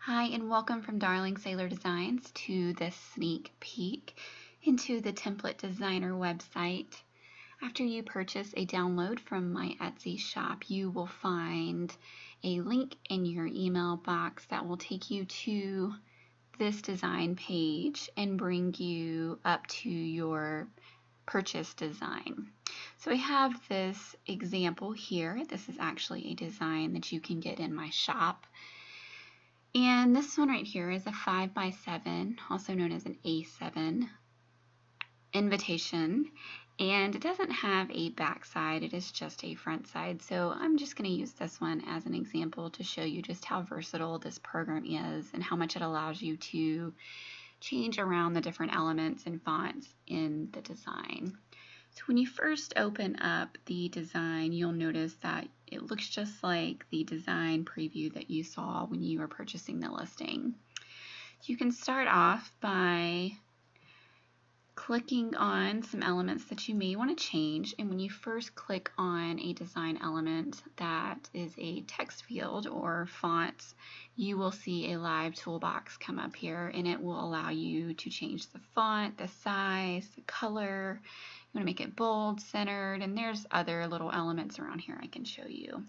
Hi, and welcome from Darling Sailor Designs to this sneak peek into the Templett Designer website. After you purchase a download from my Etsy shop, you will find a link in your email box that will take you to this design page and bring you up to your purchase design. So I have this example here. This is actually a design that you can get in my shop. And this one right here is a 5x7, also known as an A7 invitation. And it doesn't have a back side, it is just a front side. So I'm just going to use this one as an example to show you just how versatile this program is and how much it allows you to change around the different elements and fonts in the design. So when you first open up the design, you'll notice that it looks just like the design preview that you saw when you were purchasing the listing. You can start off by clicking on some elements that you may want to change, and when you first click on a design element that is a text field or fonts, you will see a live toolbox come up here, and it will allow you to change the font, the size, the color. You want to make it bold, centered, and there's other little elements around here I can show you.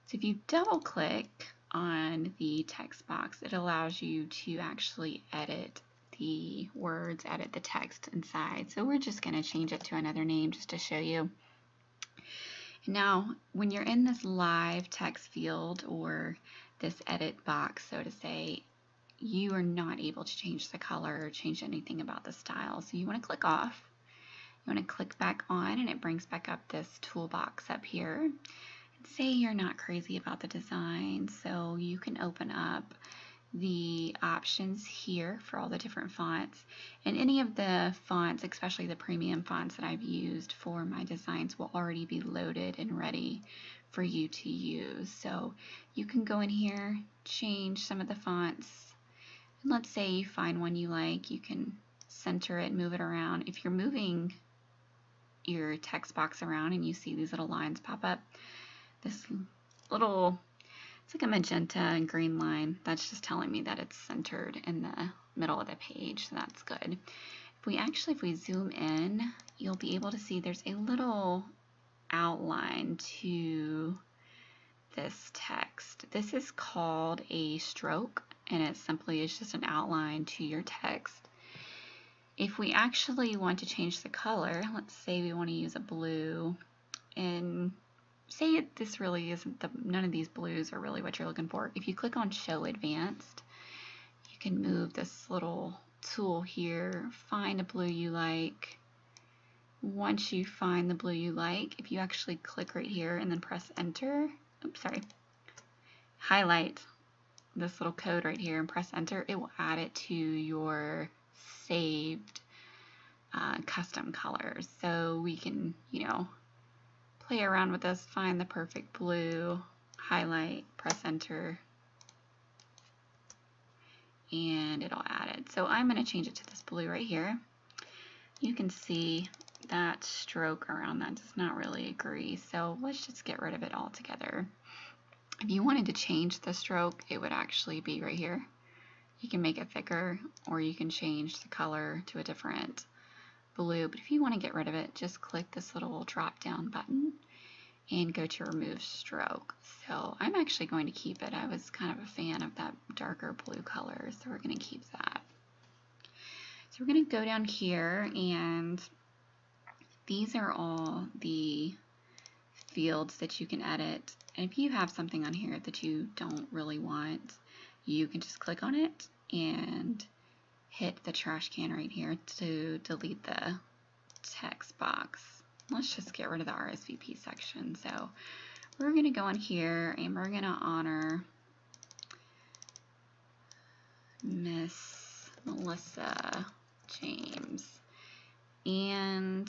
So if you double click on the text box, it allows you to actually edit the words, edit the text inside. So we're just going to change it to another name just to show you. Now, when you're in this live text field or this edit box, so to say, you are not able to change the color or change anything about the style. So you want to click off. You want to click back on, and it brings back up this toolbox up here. And say you're not crazy about the design, so you can open up the options here for all the different fonts, and any of the fonts, especially the premium fonts that I've used for my designs, will already be loaded and ready for you to use. So you can go in here, change some of the fonts, and let's say you find one you like, you can center it, move it around. If you're moving your text box around and you see these little lines pop up, this little, it's like a magenta and green line, that's just telling me that it's centered in the middle of the page, so that's good. If we zoom in, you'll be able to see there's a little outline to this text. This is called a stroke, and it simply is just an outline to your text. If we actually want to change the color, let's say we want to use a blue, and say this really isn't, none of these blues are really what you're looking for. If you click on Show Advanced, you can move this little tool here, find a blue you like. Once you find the blue you like, if you actually click right here and then press Enter, highlight this little code right here and press Enter, it will add it to your saved custom colors. So we can, play around with this, find the perfect blue, highlight, press Enter, and it'll add it. So I'm going to change it to this blue right here. You can see that stroke around that does not really agree, so let's just get rid of it altogether. If you wanted to change the stroke, it would actually be right here. You can make it thicker, or you can change the color to a different blue, but if you want to get rid of it, just click this little drop down button and go to remove stroke. So I'm actually going to keep it. I was kind of a fan of that darker blue color, so we're going to keep that. So we're going to go down here, and these are all the fields that you can edit. And if you have something on here that you don't really want, you can just click on it and hit the trash can right here to delete the text box. Let's just get rid of the RSVP section. So we're going to go in here and we're going to honor Miss Melissa James, and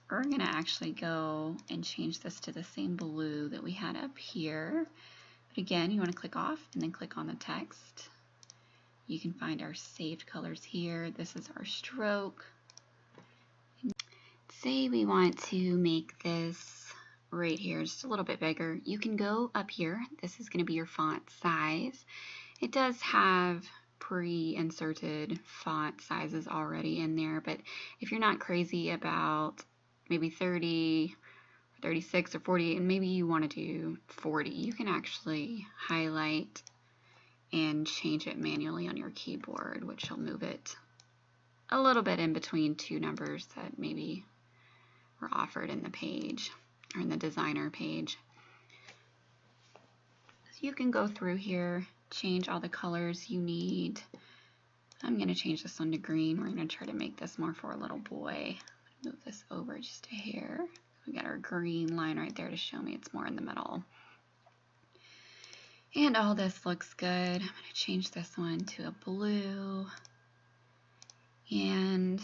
we're going to actually go and change this to the same blue that we had up here. But again, you want to click off and then click on the text. You can find our saved colors here. This is our stroke. Say we want to make this right here just a little bit bigger. You can go up here. This is going to be your font size. It does have pre-inserted font sizes already in there, but if you're not crazy about maybe 30, 36, or 48, and maybe you want to do 40, you can actually highlight and change it manually on your keyboard, which will move it a little bit in between two numbers that maybe were offered in the page or in the designer page. So you can go through here, change all the colors you need. I'm going to change this one to green. We're going to try to make this more for a little boy. Move this over just a hair. We got our green line right there to show me it's more in the middle. And all this looks good. I'm going to change this one to a blue. And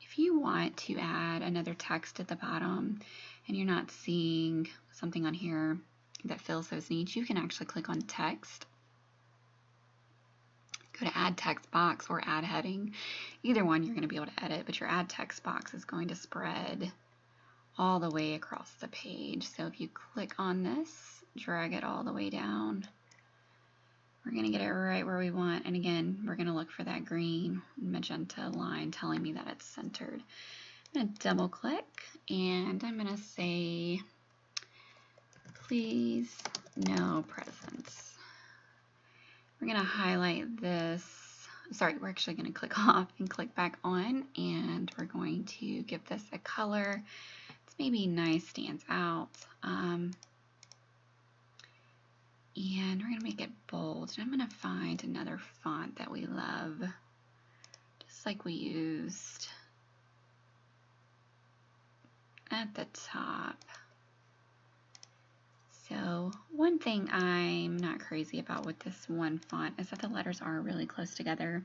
if you want to add another text at the bottom and you're not seeing something on here that fills those needs, you can actually click on text. Go to add text box or add heading. Either one you're going to be able to edit, but your add text box is going to spread all the way across the page. So if you click on this, drag it all the way down, we're going to get it right where we want. And again, we're going to look for that green magenta line telling me that it's centered. I'm going to double click and I'm going to say, please, no presents. We're going to highlight this. Sorry, we're actually going to click off and click back on, and we're going to give this a color. It's maybe nice, stands out. And we're going to make it bold. And I'm going to find another font that we love, just like we used at the top. So one thing I'm not crazy about with this one font is that the letters are really close together.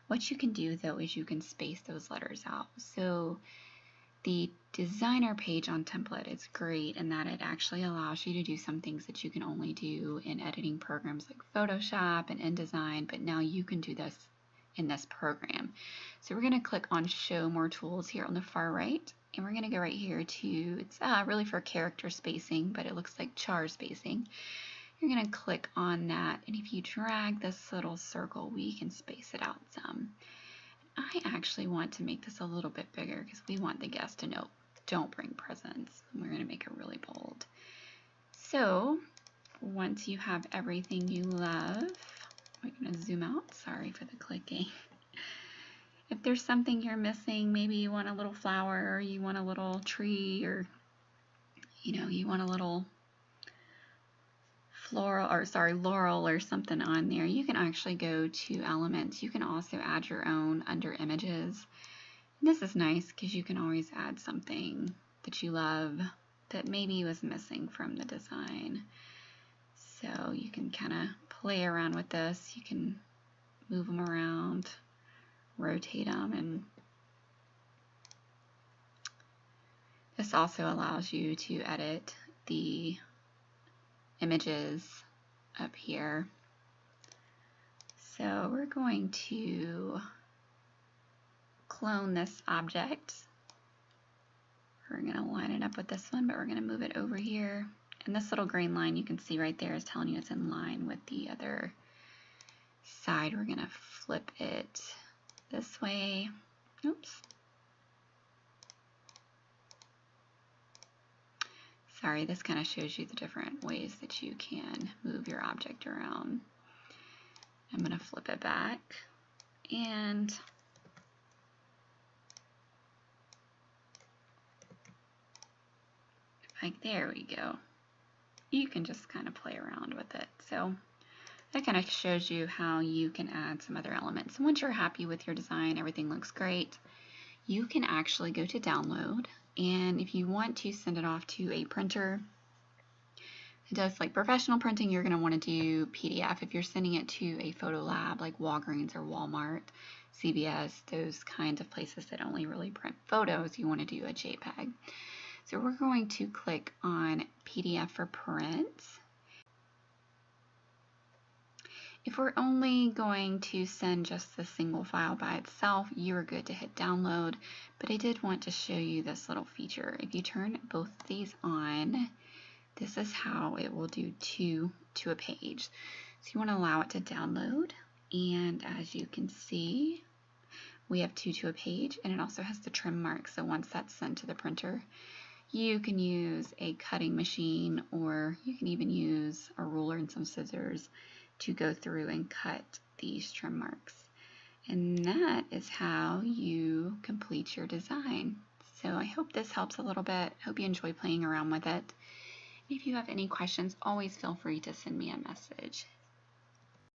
What you can do though is you can space those letters out. So the designer page on Templett is great in that it actually allows you to do some things that you can only do in editing programs like Photoshop and InDesign, but now you can do this in this program. So we're going to click on show more tools here on the far right. And we're going to go right here to, it's really for character spacing, but it looks like char spacing. You're going to click on that, and if you drag this little circle, we can space it out some. I actually want to make this a little bit bigger because we want the guest to know, don't bring presents. We're going to make it really bold. So once you have everything you love, we're going to zoom out. Sorry for the clicking. If there's something you're missing, maybe you want a little flower, or you want a little tree, or you want a little laurel or something on there, you can actually go to elements. You can also add your own under images. And this is nice because you can always add something that you love that maybe was missing from the design. So you can kind of play around with this. You can move them around, rotate them, and this also allows you to edit the images up here. So we're going to clone this object. We're going to line it up with this one, but we're going to move it over here. And this little green line you can see right there is telling you it's in line with the other side. We're going to flip it this way. Oops. Sorry, this kind of shows you the different ways that you can move your object around. I'm going to flip it back and like there we go. You can just kind of play around with it. So that kind of shows you how you can add some other elements. And once you're happy with your design, everything looks great, you can actually go to download. And if you want to send it off to a printer that does like professional printing, you're going to want to do PDF. If you're sending it to a photo lab like Walgreens or Walmart, CVS, those kinds of places that only really print photos, you want to do a JPEG. So we're going to click on PDF for print. If we're only going to send just the single file by itself, you're good to hit download, but I did want to show you this little feature. If you turn both of these on, this is how it will do two to a page. So you want to allow it to download, and as you can see, we have 2 to a page, and it also has the trim mark. So once that's sent to the printer, you can use a cutting machine, or you can even use a ruler and some scissors to go through and cut these trim marks. And that is how you complete your design. So I hope this helps a little bit. I hope you enjoy playing around with it. If you have any questions, always feel free to send me a message.